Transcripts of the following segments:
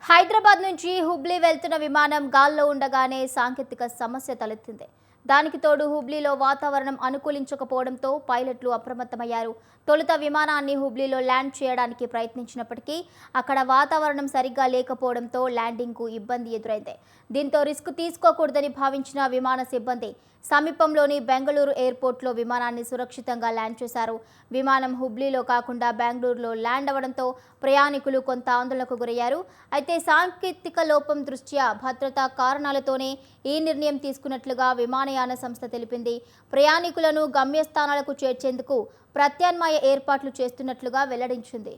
హైదరాబాద్ నుంచి హుబ్లీ వెళ్తున్న విమానం గాల్లో ఉండగానే సాంకేతిక సమస్య తలెత్తింది. దానికి తోడు హుబ్లీలో వాతావరణం అనుకూలించకపోవడంతో పైలట్లు అప్రమత్తమయ్యారు. తొలుత విమానాన్ని హుబ్లీలో ల్యాండ్ చేయడానికి ప్రయత్నించినప్పటికీ అక్కడ వాతావరణం సరిగ్గా లేకపోవడంతో ల్యాండింగ్కు ఇబ్బంది ఎదురైంది. దీంతో రిస్క్ తీసుకోకూడదని భావించిన విమాన సిబ్బంది సమీపంలోని బెంగళూరు ఎయిర్పోర్ట్లో విమానాన్ని సురక్షితంగా ల్యాండ్ చేశారు. విమానం హుబ్లీలో కాకుండా బెంగళూరులో ల్యాండ్ అవ్వడంతో ప్రయాణికులు కొంత ఆందోళనకు గురయ్యారు. అయితే సాంకేతిక లోపం దృష్ట్యా భద్రతా కారణాలతోనే ఈ నిర్ణయం తీసుకున్నట్లుగా విమానయాన సంస్థ తెలిపింది. ప్రయాణికులను గమ్యస్థానాలకు చేర్చేందుకు ప్రత్యామ్నాయ ఏర్పాట్లు చేస్తున్నట్లుగా వెల్లడించింది.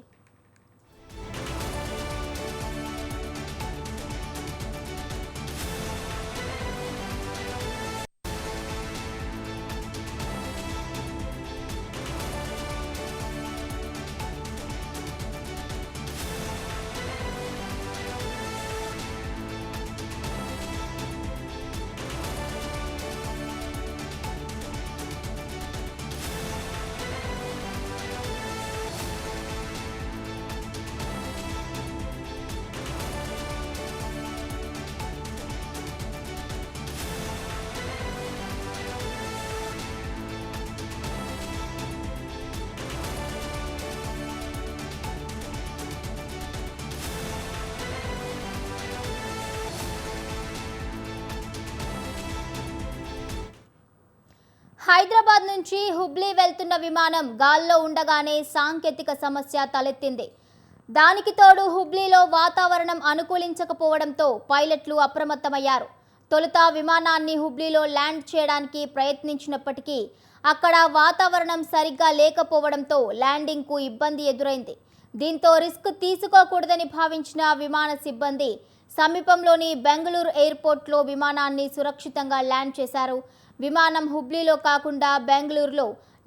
హైదరాబాద్ నుంచి హుబ్లీ వెళ్తున్న విమానం గాల్లో ఉండగానే సాంకేతిక సమస్య తలెత్తింది. దానికి తోడు హుబ్లీలో వాతావరణం అనుకూలించకపోవడంతో పైలట్లు అప్రమత్తమయ్యారు. తొలుత విమానాన్ని హుబ్లీలో ల్యాండ్ చేయడానికి ప్రయత్నించినప్పటికీ అక్కడ వాతావరణం సరిగ్గా లేకపోవడంతో ల్యాండింగ్కు ఇబ్బంది ఎదురైంది. దీంతో రిస్క్ తీసుకోకూడదని భావించిన విమాన సిబ్బంది సమీపంలోని బెంగళూరు ఎయిర్పోర్ట్లో విమానాన్ని సురక్షితంగా ల్యాండ్ చేశారు. విమానం హుబ్లీలో కాకుండా బెంగళూరులో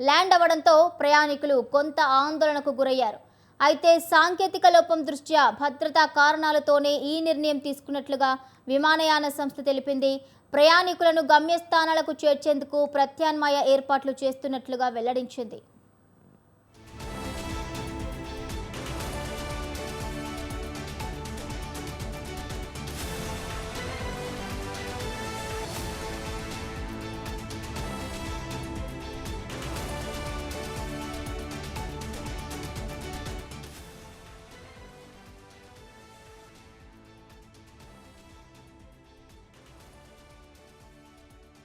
ల్యాండ్ అవ్వడంతో ప్రయాణికులు కొంత ఆందోళనకు గురయ్యారు. అయితే సాంకేతిక లోపం దృష్ట్యా భద్రతా కారణాలతోనే ఈ నిర్ణయం తీసుకున్నట్లుగా విమానయాన సంస్థ తెలిపింది. ప్రయాణికులను గమ్యస్థానాలకు చేర్చేందుకు ప్రత్యామ్నాయ ఏర్పాట్లు చేస్తున్నట్లుగా వెల్లడించింది.